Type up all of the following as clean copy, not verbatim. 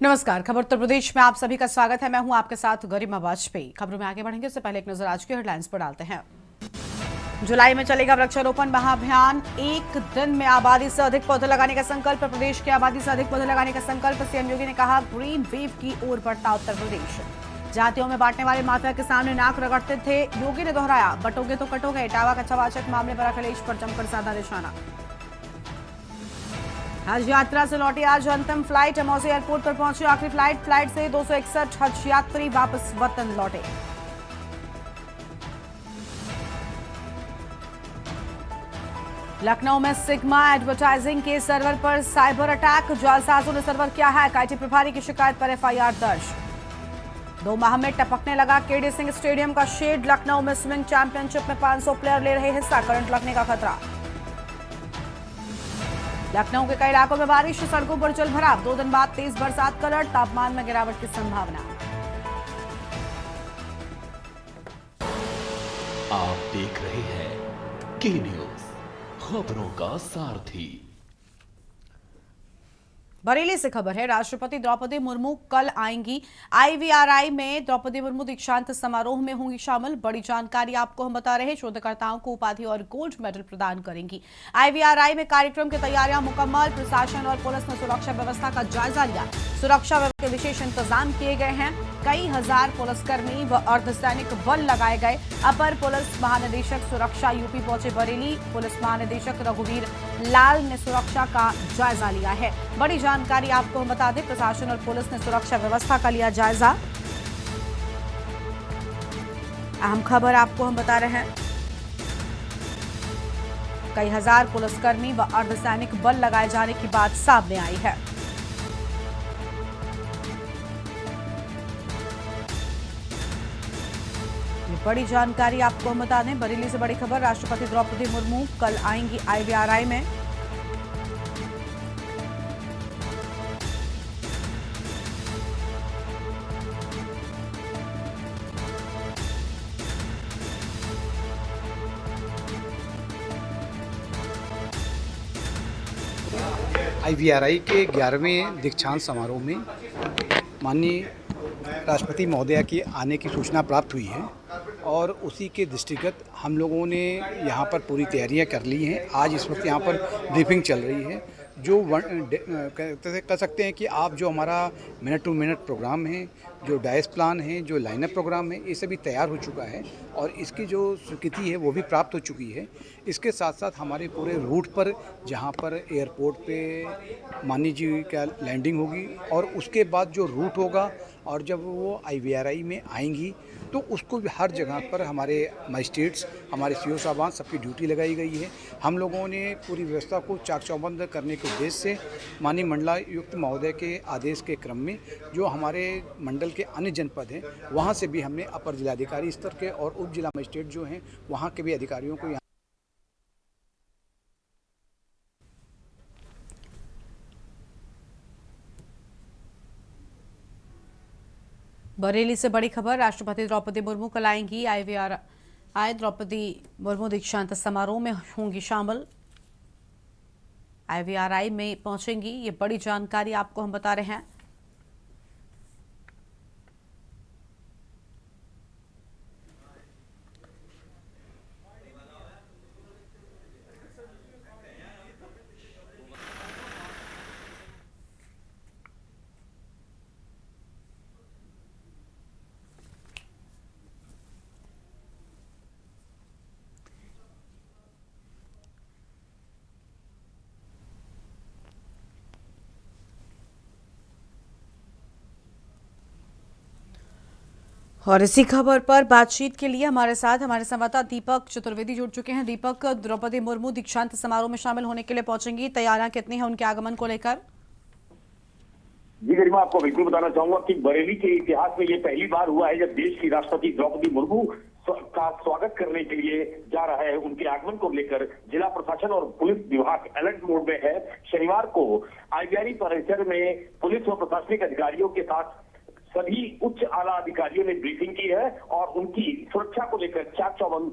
नमस्कार। खबर उत्तर प्रदेश में आप सभी का स्वागत है। मैं हूं आपके साथ गरिमा वाजपेयी। खबरों में आगे बढ़ेंगे उससे पहले एक नजर आज की हेडलाइंस पर डालते हैं। जुलाई में चलेगा वृक्षारोपण महाअभियान। एक दिन में आबादी से अधिक पौधे लगाने का संकल्प। प्रदेश की आबादी से अधिक पौधे लगाने का संकल्प। सीएम योगी ने कहा, ग्रीन वेव की ओर बढ़ता उत्तर प्रदेश। जातियों में बांटने वाले माफिया के सामने नाक रगड़ते थे। योगी ने दोहराया, बटोगे तो कटोगे। इटावा कच्चा वाचक मामले पर अखिलेश पर जमकर साधा निशाना। हज यात्रा से लौटी आज अंतिम फ्लाइट। अमौसी एयरपोर्ट पर पहुंची आखिरी फ्लाइट से 261 हज यात्री वापस वतन लौटे। लखनऊ में सिग्मा एडवर्टाइजिंग के सर्वर पर साइबर अटैक। जालसाजों ने सर्वर किया हैक। आईटी प्रभारी की शिकायत पर एफआईआर दर्ज। 2 माह में टपकने लगा केडी सिंह स्टेडियम का शेड। लखनऊ में स्विमिंग चैंपियनशिप में 500 प्लेयर ले रहे हिस्सा। करंट लगने का खतरा। लखनऊ के कई इलाकों में बारिश। सड़कों पर जल भराव। 2 दिन बाद तेज बरसात का अलर्ट। तापमान में गिरावट की संभावना। आप देख रहे हैं के न्यूज, खबरों का सारथी। बरेली से खबर है। राष्ट्रपति द्रौपदी मुर्मू कल आएंगी। आईवीआरआई में द्रौपदी मुर्मू दीक्षांत समारोह में होंगी शामिल। बड़ी जानकारी आपको हम बता रहे हैं। शोधकर्ताओं को उपाधि और गोल्ड मेडल प्रदान करेंगी। आईवीआरआई में कार्यक्रम की तैयारियां मुकम्मल। प्रशासन और पुलिस ने सुरक्षा व्यवस्था का जायजा लिया। सुरक्षा व्यवस्था के विशेष इंतजाम किए गए हैं। कई हजार पुलिसकर्मी व अर्धसैनिक बल लगाए गए। अपर पुलिस महानिदेशक सुरक्षा यूपी पहुंचे बरेली। पुलिस महानिदेशक रघुवीर लाल ने सुरक्षा का जायजा लिया है। बड़ी जानकारी आपको हम बता दें, प्रशासन और पुलिस ने सुरक्षा व्यवस्था का लिया जायजा। अहम खबर आपको हम बता रहे हैं, कई हजार पुलिसकर्मी व अर्धसैनिक बल लगाए जाने की बात सामने आई है। बड़ी जानकारी आपको हम बता दें, बरेली से बड़ी खबर। राष्ट्रपति द्रौपदी मुर्मू कल आएंगी आईवीआरआई में। आईवीआरआई के 11वें दीक्षांत समारोह में माननीय राष्ट्रपति महोदया की आने की सूचना प्राप्त हुई है और उसी के दृष्टिगत हम लोगों ने यहाँ पर पूरी तैयारियाँ कर ली हैं। आज इस वक्त यहाँ पर ब्रीफिंग चल रही है। जो कह सकते हैं कि आप जो हमारा मिनट टू मिनट प्रोग्राम है, जो डायस प्लान है, जो लाइनअप प्रोग्राम है, ये सभी तैयार हो चुका है और इसकी जो स्वीकृति है वो भी प्राप्त हो चुकी है। इसके साथ साथ हमारे पूरे रूट पर जहाँ पर एयरपोर्ट पे माननीय जी का लैंडिंग होगी और उसके बाद जो रूट होगा और जब वो आईवीआरआई में आएंगी तो उसको भी हर जगह पर हमारे मजिस्ट्रेट्स, हमारे सीओ साहबान सबकी ड्यूटी लगाई गई है। हम लोगों ने पूरी व्यवस्था को चाक चौबंद करने के उद्देश्य से माननीय मंडलायुक्त महोदय के आदेश के क्रम में जो हमारे मंडल के अन्य जनपद हैं वहाँ से भी हमने अपर जिलाधिकारी स्तर के और उप जिला मजिस्ट्रेट जो हैं वहाँ के भी अधिकारियों को यहाँ बरेली से बड़ी खबर। राष्ट्रपति द्रौपदी मुर्मू कल आएंगी आईवीआरआई। द्रौपदी मुर्मू दीक्षांत समारोह में होंगी शामिल। आईवीआरआई में पहुंचेंगी, ये बड़ी जानकारी आपको हम बता रहे हैं। और इसी खबर पर बातचीत के लिए हमारे साथ हमारे संवाददाता दीपक चतुर्वेदी जुड़ चुके हैं। दीपक, द्रौपदी मुर्मू दीक्षांत समारोह में शामिल होने के लिए पहुंचेंगी, तैयारियां कितनी हैं उनके आगमन को लेकर? जी गरिमा, आपको बिल्कुल बताना चाहूंगा कि बरेली के इतिहास में ये पहली बार हुआ है जब देश की राष्ट्रपति द्रौपदी मुर्मू का स्वागत करने के लिए जा रहा है। उनके आगमन को लेकर जिला प्रशासन और पुलिस विभाग अलर्ट मोड में है। शनिवार को आईवीआरआई परिसर में पुलिस और प्रशासनिक अधिकारियों के साथ सभी उच्च आला अधिकारियों ने ब्रीफिंग की है और उनकी सुरक्षा को लेकर चाक चौबंद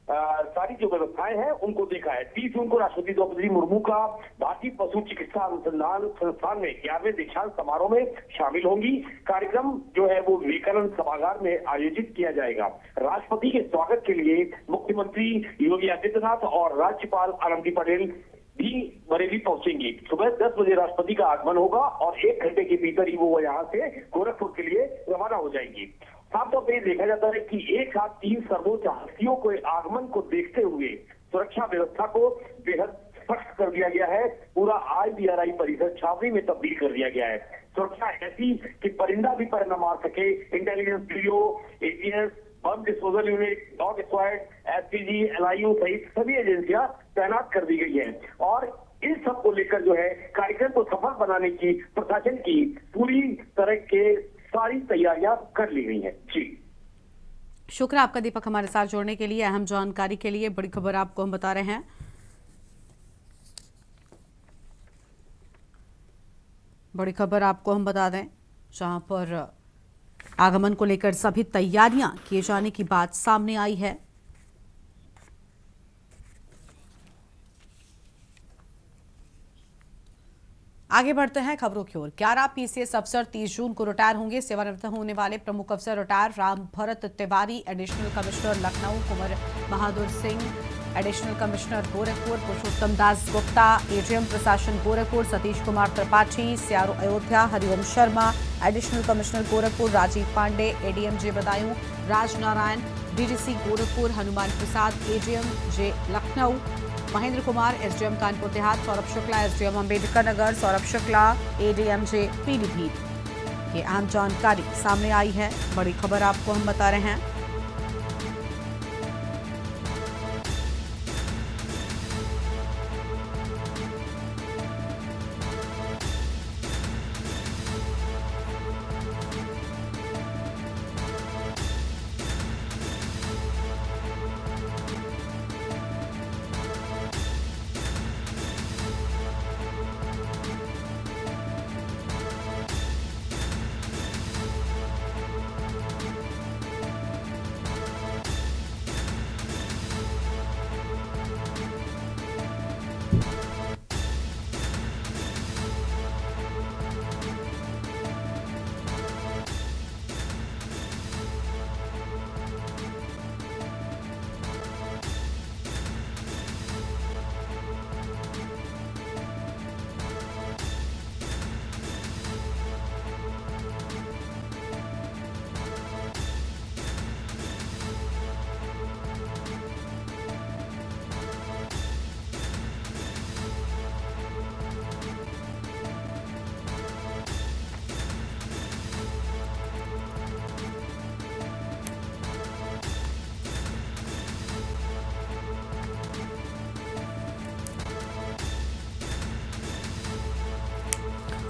सारी जो व्यवस्थाएं हैं उनको देखा है। 30 जून को राष्ट्रपति द्रौपदी मुर्मू का भारतीय पशु चिकित्सा अनुसंधान संस्थान में 11वें दीक्षांत समारोह में शामिल होंगी। कार्यक्रम जो है वो विवेकानंद सभागार में आयोजित किया जाएगा। राष्ट्रपति के स्वागत के लिए मुख्यमंत्री योगी आदित्यनाथ और राज्यपाल आनंदी पटेल भी बरेली पहुंचेंगी। सुबह 10 बजे राष्ट्रपति का आगमन होगा और 1 घंटे के भीतर ही वो यहाँ से गोरखपुर के लिए रवाना हो जाएंगी। साफ तौर पर ये देखा जाता है कि एक साथ 3 सर्वोच्च हस्तियों के आगमन को देखते हुए सुरक्षा व्यवस्था को बेहद सख्त कर दिया गया है। पूरा IVRI परिसर छावनी में तब्दील कर दिया गया है। सुरक्षा ऐसी कि परिंदा भी पर न मार सके। Intelligence bureau, ATS, bomb disposal unit, dog squad, SPG, LIU सहित सभी एजेंसियां तैनात कर दी गई है और इन सब को लेकर जो है कार्यक्रम को सफल बनाने की प्रशासन की पूरी तरह के सारी तैयारियां कर ली गई हैं। जी शुक्र आपका दीपक, हमारे साथ जोड़ने के लिए, अहम जानकारी के लिए। बड़ी खबर आपको हम बता रहे हैं। बड़ी खबर आपको हम बता दें, जहां पर आगमन को लेकर सभी तैयारियां किए जाने की बात सामने आई है। आगे बढ़ते हैं खबरों की ओर। 11 PCS अफसर 30 जून को रिटायर होंगे। सेवानिवृत्त होने वाले प्रमुख अफसर retire Ram Bharat Tiwari additional commissioner Lucknow, Kunwar Bahadur Singh additional commissioner Gorakhpur, Purushottam Das Gupta AGM प्रशासन Gorakhpur, Satish Kumar Tripathi CRO Ayodhya, Hariom Sharma additional commissioner Gorakhpur, Rajiv Pandey ADMJ Badaun, Rajnarayan DDC Gorakhpur, Hanuman Prasad AGM Lucknow, Mahendra Kumar SDM Kanpur Dehat, Saurabh Shukla SDM Ambedkar Nagar, Saurabh Shukla ADMJ Pilibhit. ये अहम जानकारी सामने आई है। बड़ी खबर आपको हम बता रहे हैं।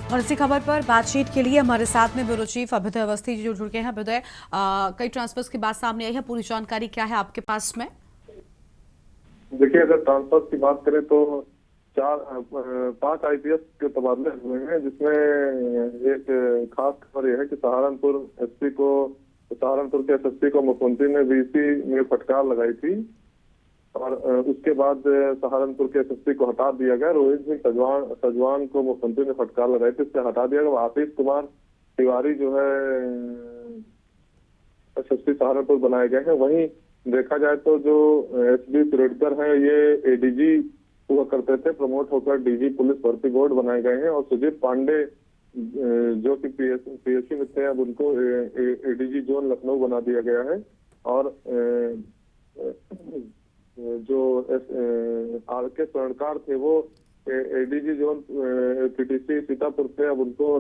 और इसी खबर पर बातचीत के लिए हमारे साथ में ब्यूरो चीफ अभ्युदय अवस्थी जी जुड़ गए हैं। अभ्युदय, कई ट्रांसफर्स की बात सामने आई है, पूरी जानकारी क्या है आपके पास में? देखिए, अगर ट्रांसफर की बात करें तो 5 IPS के तबादले हुए हैं, जिसमें एक खास खबर यह है कि सहारनपुर के SSP को मुख्यमंत्री ने VC में फटकार लगाई थी और उसके बाद सहारनपुर के SSP को हटा दिया गया। रोहित सिंह सजवान को मुख्यमंत्री ने फटकार लगाई थी, इससे हटा दिया गया। आशीष कुमार तिवारी जो है SSP सहारनपुर बनाए गए हैं। वहीं देखा जाए तो जो SB पिरोडकर हैं, ये ADG हुआ करते थे, प्रमोट होकर DG पुलिस भर्ती बोर्ड बनाए गए हैं। और सुजीत पांडे जो कि PSC में थे, अब उनको ADG जोन लखनऊ बना दिया गया है। और जो RK स्वर्णकार थे वो ADG जोन PTC सीतापुर थे, अब उनको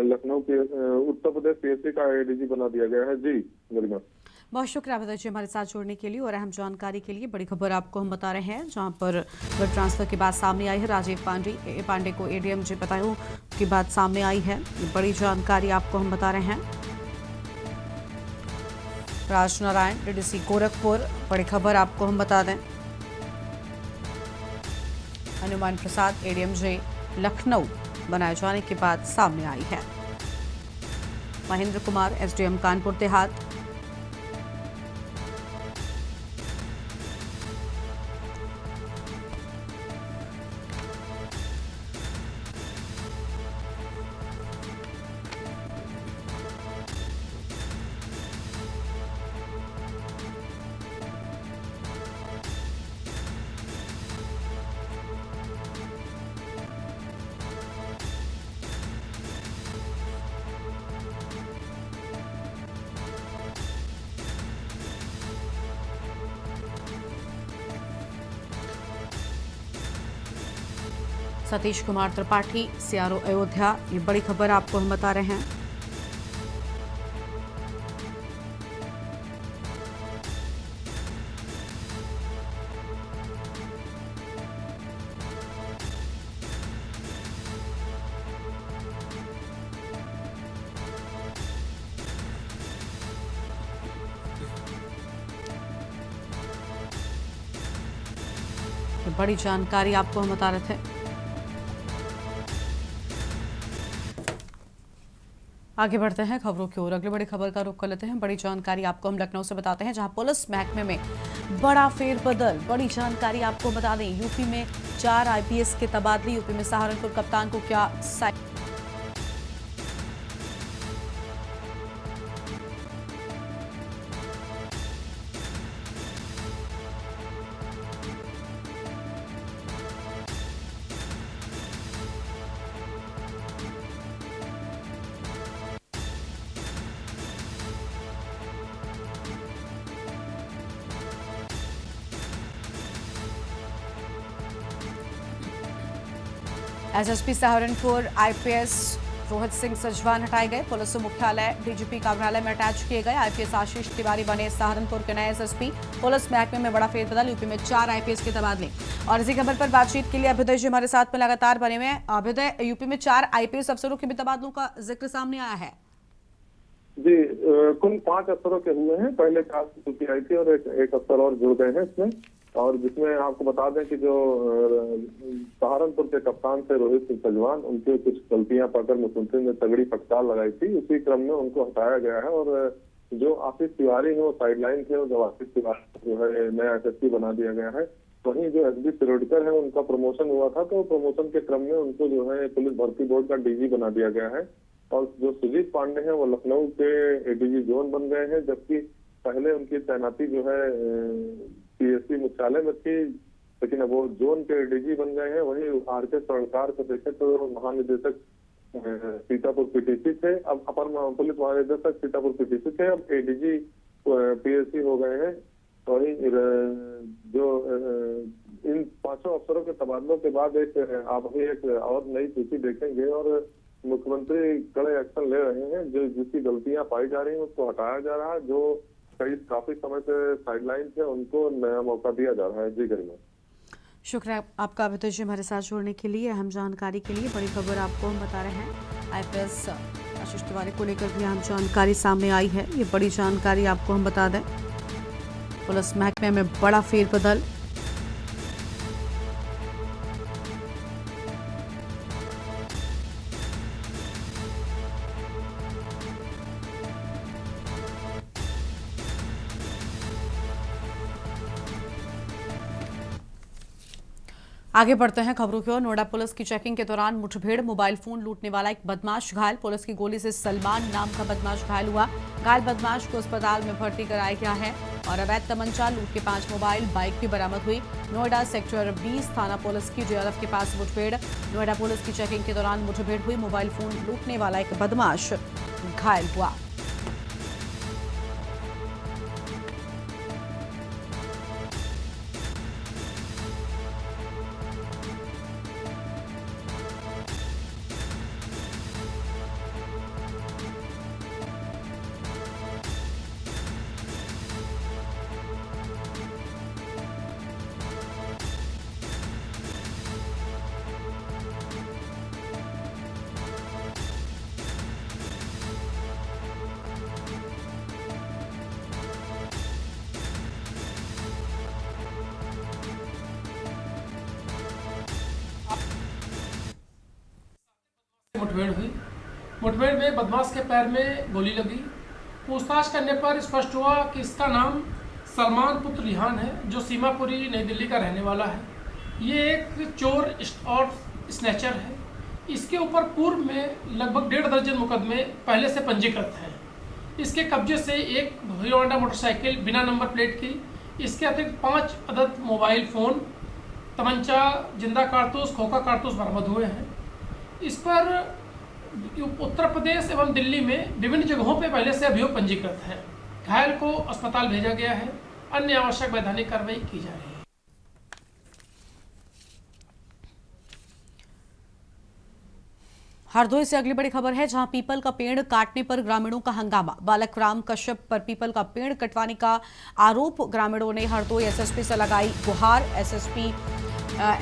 लखनऊ के उत्तर प्रदेश PSC का ADG बना दिया गया है। जी गरिमा, बहुत शुक्रिया अभ्युदय जी हमारे साथ जुड़ने के लिए और अहम जानकारी के लिए। बड़ी खबर आपको हम बता रहे हैं, जहां पर ट्रांसफर की बात सामने आई है। राजीव पांडे को ADMJ बदायूं की बात सामने आई है। बड़ी जानकारी आपको हम बता रहे हैं। राजनारायण DDC गोरखपुर, बड़ी खबर आपको हम बता दें। हनुमान प्रसाद ADMJ लखनऊ बनाए जाने की बात सामने आई है। महेंद्र कुमार SDM कानपुर देहात, सतीश कुमार त्रिपाठी, सीआरओ अयोध्या। ये बड़ी खबर आपको हम बता रहे हैं। बड़ी जानकारी आपको हम बता रहे थे। आगे बढ़ते हैं खबरों की ओर। अगली बड़ी खबर का रुख कर लेते हैं। बड़ी जानकारी आपको हम लखनऊ से बताते हैं, जहां पुलिस महकमे में बड़ा फेरबदल। बड़ी जानकारी आपको बता दें, यूपी में 4 आईपीएस के तबादले। यूपी में सहारनपुर कप्तान को क्या एसएसपी सहारनपुर आईपीएस रोहित सिंह सजवान हटाए गए। पुलिस मुख्यालय डीजीपी कार्यालय में अटैच किए गए। आईपीएस आशीष तिवारी बने सहारनपुर के नए एसएसपी। पुलिस महकमे में बड़ा फेरबदल। यूपी में 4 आईपीएस के तबादले। और इसी खबर पर बातचीत के लिए अभ्युदय जी हमारे साथ में लगातार बने हुए हैं। अभ्युदय, यूपी में 4 आईपीएस अफसरों के भी तबादलों का जिक्र सामने आया है। जी, कुल 5 अफसरों के हुए हैं। पहले 4 छुट्टी आई थी और एक अफसर और जुड़ गए हैं इसमें। और जिसमें आपको बता दें कि जो सहारनपुर के कप्तान थे रोहित सिंह सजवान, उनकी कुछ गलतियां पाकर मुख्यमंत्री ने तगड़ी फटकार लगाई थी। उसी क्रम में उनको हटाया गया है। और जो आशीष तिवारी है वो साइडलाइन थे, और जब आशीष तिवारी जो है नया एसएसपी बना दिया गया है। वहीं जो एसबी शिरोडकर है उनका प्रमोशन हुआ था, तो प्रमोशन के क्रम में उनको जो है पुलिस भर्ती बोर्ड का डीजी बना दिया गया है। और जो सुजीत पांडे हैं वो लखनऊ के एडीजी जोन बन गए हैं, जबकि पहले उनकी तैनाती जो है पीएससी मुख्यालय में थी, लेकिन अब वो जोन के एडीजी बन गए हैं। वहीं आरके स्वर्णकार को देखें तो महानिदेशक सीतापुर पीटीसी थे, अब अपर पुलिस महानिदेशक सीतापुर पीटीसी थे, अब एडीजी पीएससी हो गए हैं। वहीं जो इन 5 अफसरों के तबादलों के बाद आप भी एक और नई सूची देखेंगे। और मुख्यमंत्री कड़े एक्शन ले रहे हैं। जो जिसकी गलतियां पाई जा रही हैं उसको हटाया जा रहा है। जो काफी समय से साइडलाइन थे उनको नया मौका दिया जा रहा है। जी गरिमा, शुक्रिया आपका अभ्युदय जी हमारे साथ जुड़ने के लिए, अहम जानकारी के लिए। बड़ी खबर आपको हम बता रहे हैं। आईपीएस आशीष तिवारी को लेकर भी अहम जानकारी सामने आई है। ये बड़ी जानकारी आपको हम बता दें। पुलिस महकमे में बड़ा फेरबदल। आगे बढ़ते हैं खबरों की ओर। नोएडा पुलिस की चेकिंग के दौरान मुठभेड़, मोबाइल फोन लूटने वाला एक बदमाश घायल। पुलिस की गोली से सलमान नाम का बदमाश घायल हुआ। घायल बदमाश को अस्पताल में भर्ती कराया गया है। और अवैध तमंचा, लूट के 5 मोबाइल, बाइक भी बरामद हुई। नोएडा सेक्टर 20 थाना पुलिस की जेआरएफ के पास मुठभेड़। नोएडा पुलिस की चेकिंग के दौरान मुठभेड़ हुई। मोबाइल फोन लूटने वाला एक बदमाश घायल हुआ। मुठभेड़ हुई। मुठभेड़ में बदमाश के पैर में गोली लगी। पूछताछ करने पर स्पष्ट हुआ कि इसका नाम सलमान पुत्र रिहान है, जो सीमापुरी नई दिल्ली का रहने वाला है। ये एक चोर और स्नैचर है। इसके ऊपर पूर्व में लगभग 1.5 दर्जन मुकदमे पहले से पंजीकृत हैं। इसके कब्जे से एक हीरो होंडा मोटरसाइकिल बिना नंबर प्लेट की, इसके अतिरिक्त 5 अदद मोबाइल फ़ोन, तमंचा, जिंदा कारतूस, खोखा कारतूस बरामद हुए हैं। इस पर उत्तर प्रदेश एवं दिल्ली में विभिन्न जगहों पर पहले से अभियोग पंजीकृत है। घायल को अस्पताल भेजा गया है। अन्य आवश्यक वैधानिक कार्रवाई की जा रही है। हरदोई से अगली बड़ी खबर है, जहां पीपल का पेड़ काटने पर ग्रामीणों का हंगामा। बालक राम कश्यप पर पीपल का पेड़ कटवाने का आरोप। ग्रामीणों ने हरदोई एसएसपी से लगाई गुहार।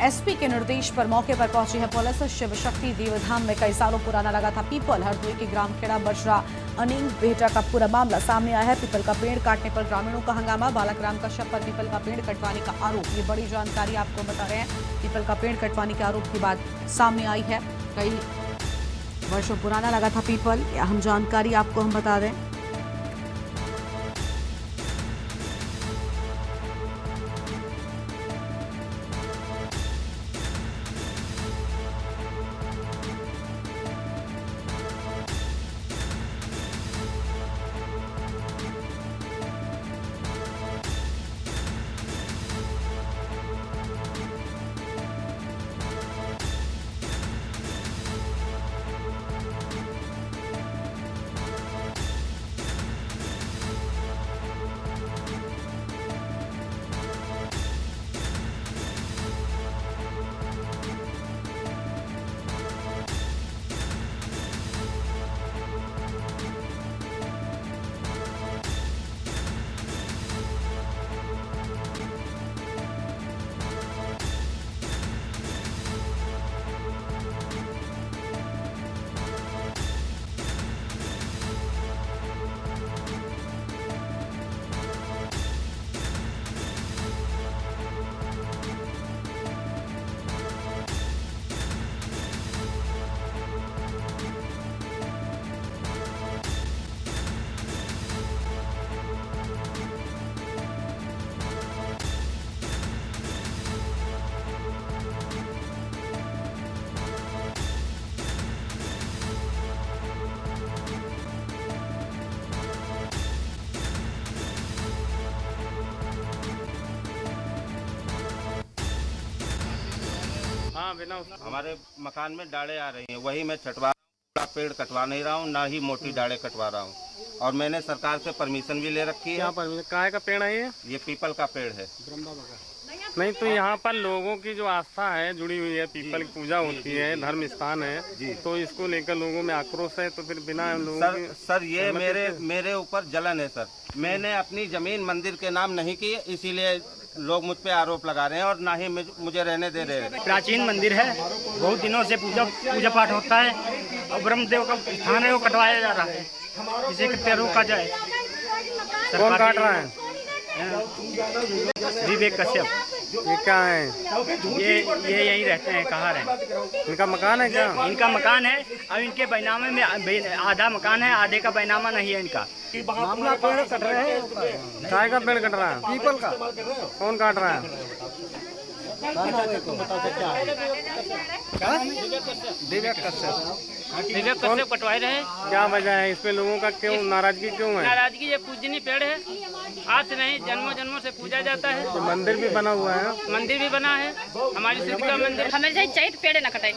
एसपी के निर्देश पर मौके पर पहुंची है पुलिस। शिव शक्ति देवधाम में कई सालों पुराना लगा था पीपल। हरदोई के ग्राम खेड़ा बजरा अनिंग बेटा का पूरा मामला सामने आया है। पीपल का पेड़ काटने पर ग्रामीणों का हंगामा। बालक राम कश्यप पर पीपल का पेड़ कटवाने का आरोप। ये बड़ी जानकारी आपको बता रहे हैं। पीपल का पेड़ कटवाने के आरोप की बात सामने आई है। कई वर्षों पुराना लगा था पीपल। अहम जानकारी आपको हम बता दें। हमारे मकान में डाढ़े आ रही हैं, वही मैं छटवा पेड़ कटवा नहीं रहा हूँ, ना ही मोटी डाढ़े कटवा रहा हूँ। और मैंने सरकार से परमिशन भी ले रखी है। क्या परमिशन? काय का पेड़ है ये पीपल का पेड़ है। नहीं तो यहाँ पर लोगों की जो आस्था है जुड़ी हुई है, पीपल की पूजा होती है, धर्म स्थान है, तो इसको लेकर लोगों में आक्रोश है। तो फिर बिना लोगों सर ये मेरे ऊपर जलन है सर। मैंने अपनी जमीन मंदिर के नाम नहीं की, इसीलिए लोग मुझ पे आरोप लगा रहे हैं और ना ही मुझे रहने दे रहे हैं। प्राचीन मंदिर है, बहुत दिनों से पूजा पाठ होता है और ब्रह्मदेव का स्थान है, वो कटवाया जा रहा है। इसे कितने रोका जाए? कौन काट रहा है? विवेक कश्यप। ये क्या है? ये यहीं रहते हैं, कहाँ रहते? इनका मकान है क्या? इनका मकान है और इनके बैनामे में आधा मकान है, आधे का बैनामा नहीं है इनका। मामला पेड़ कट रहे हैं। काय का पेड़ कट रहा है? पीपल का। कौन काट रहा है? विवेक कश्यप कटवाए रहे। क्या वजह है इस पे? लोगों का क्यों नाराजगी क्यों है? नाराजगी ये पूजनीय पेड़ है, आज से नहीं जन्मों से पूजा जाता है। तो मंदिर भी बना हुआ है। मंदिर भी बना है, हमारी सिद्ध का मंदिर। हमें चाहिए पेड़ न कटे।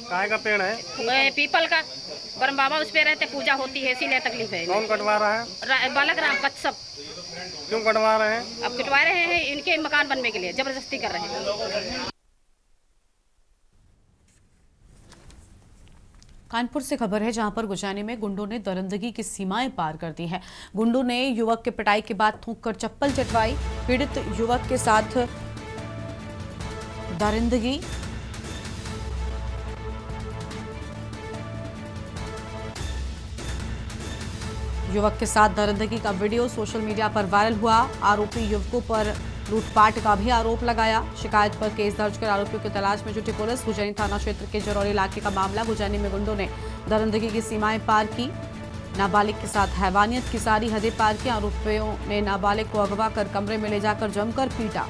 काय का पेड़ है? पीपल का। ब्रह्म बाबा उस पे रहते, पूजा होती है, इसीलिए तकलीफ है। कौन कटवा रहा है? बालक राम कश्यप। क्यों कटवा रहे हैं? अब कटवा रहे हैं इनके मकान बनने के लिए, जबरदस्ती कर रहे हैं। कानपुर से खबर है, जहां पर गुजाने में गुंडों ने दरिंदगी की सीमाएं पार कर दी हैं। गुंडों ने युवक के पिटाई के बाद थूककर चप्पल चटवाई। पीड़ित युवक के साथ दरिंदगी। युवक के साथ दरिंदगी का वीडियो सोशल मीडिया पर वायरल हुआ। आरोपी युवकों पर लूटपाट का भी आरोप लगाया। शिकायत पर केस दर्ज कर आरोपियों की तलाश में जुटी पुलिस। गुजानी थाना क्षेत्र के जरौली इलाके का मामला। गुजानी में गुंडों ने दरिंदगी की सीमाएं पार की। नाबालिग के साथ हैवानियत की सारी हदें पार की। आरोपियों ने नाबालिग को अगवा कर कमरे में ले जाकर जमकर पीटा।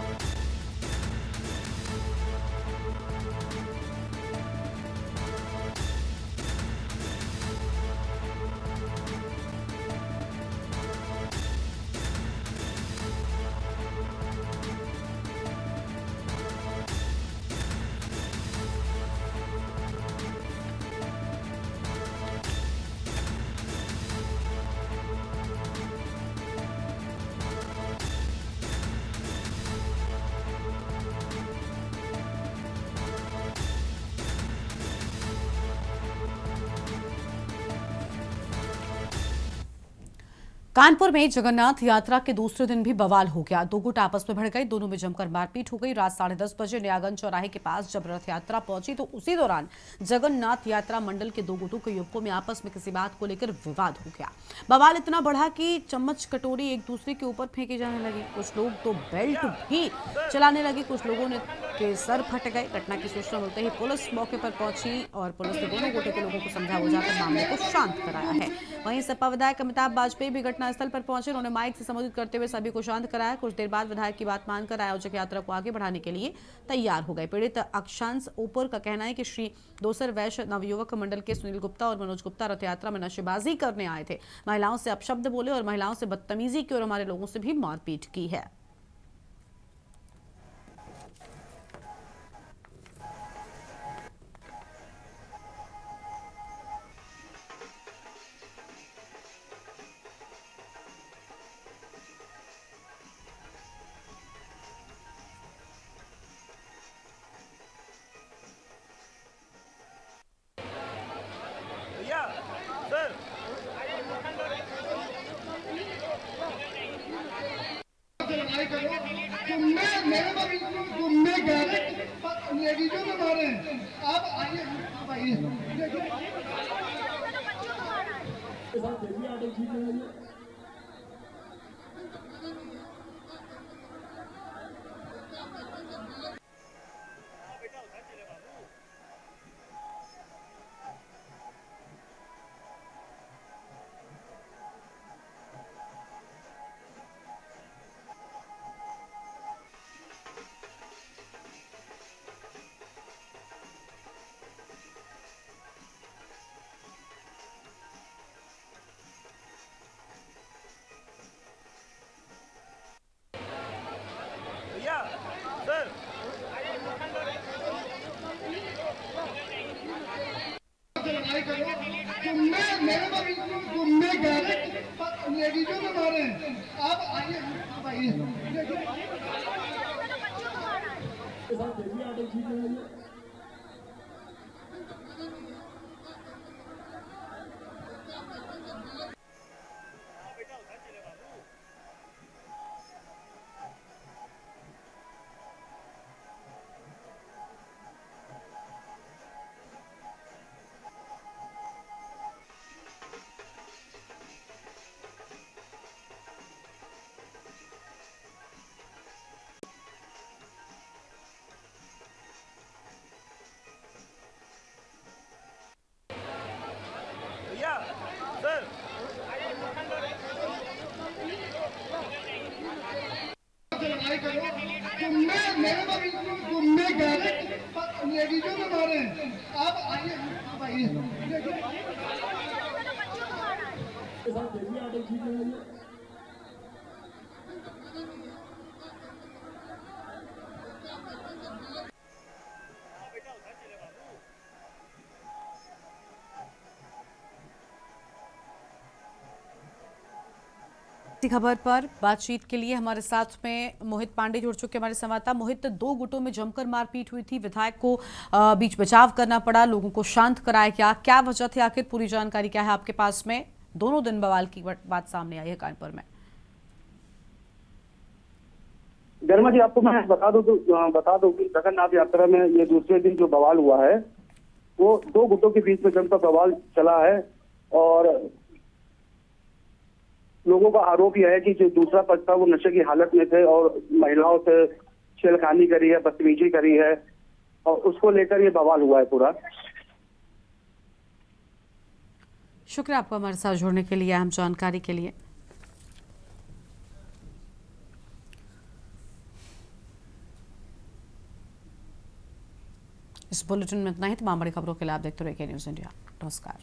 कानपुर में जगन्नाथ यात्रा के दूसरे दिन भी बवाल हो गया। दो गुट आपस में भिड़ गए, दोनों में जमकर मारपीट हो गई। रात 10:30 बजे नयागंज चौराहे के पास जब रथ यात्रा पहुंची तो उसी दौरान जगन्नाथ यात्रा मंडल के दो गुटों के युवकों में आपस में किसी बात को लेकर विवाद हो गया। बवाल इतना बढ़ा कि चम्मच कटोरी एक दूसरे के ऊपर फेंकी जाने लगी। कुछ लोग तो बेल्ट भी चलाने लगे, कुछ लोगों ने के सर फट गए। घटना की सूचना मिलते ही पुलिस मौके पर पहुंची और पुलिस ने दोनों गुटों के लोगों को समझा बुझाकर मामले को शांत कराया है। वहीं सपा विधायक अमिताभ वाजपेयी भी घटनास्थल पर पहुंचे। उन्होंने माइक से संबोधित करते हुए सभी को शांत कराया। कुछ देर बाद विधायक की बात मानकर आयोजक यात्रा को आगे बढ़ाने के लिए तैयार हो गए। पीड़ित अक्षांश ऊपर का कहना है कि श्री दोसर वैश्य नवयुवक मंडल के सुनील गुप्ता और मनोज गुप्ता रथ यात्रा में नशेबाजी करने आए थे। महिलाओं से अपशब्द बोले और महिलाओं से बदतमीजी की और हमारे लोगों से भी मारपीट की है। लेडीजों में मारे आप आइए, लेडीजों में मारे आप आइए, लेडीजों में मारे आप आइए, खबर पर बातचीत के लिए हमारे साथ में मोहित पांडे जुड़ चुके हमारे संवाददाता। मोहित, दो गुटों में जमकर मारपीट हुई थी, विधायक को बीच बचाव करना पड़ा, लोगों को शांत कराया गया, क्या वजह थी, आखिर पूरी जानकारी क्या है आपके पास में? दोनों दिन बवाल की बात सामने आई है कानपुर में। गर्मा जी, आपको मैं बता दूं कि जगन्नाथ यात्रा में ये दूसरे दिन जो बवाल हुआ है वो दो गुटों के बीच में जमकर बवाल चला है और लोगों का आरोप यह है कि जो दूसरा पक्ष था वो नशे की हालत में थे और महिलाओं से छेड़खानी करी है, बदतमीजी करी है और उसको लेकर ये बवाल हुआ है पूरा। शुक्रिया आपको हमारे साथ जुड़ने के लिए, अहम जानकारी के लिए। इस बुलेटिन में इतना ही। तमाम बड़ी खबरों के लिए आप देखते रहिए के न्यूज़ इंडिया। नमस्कार।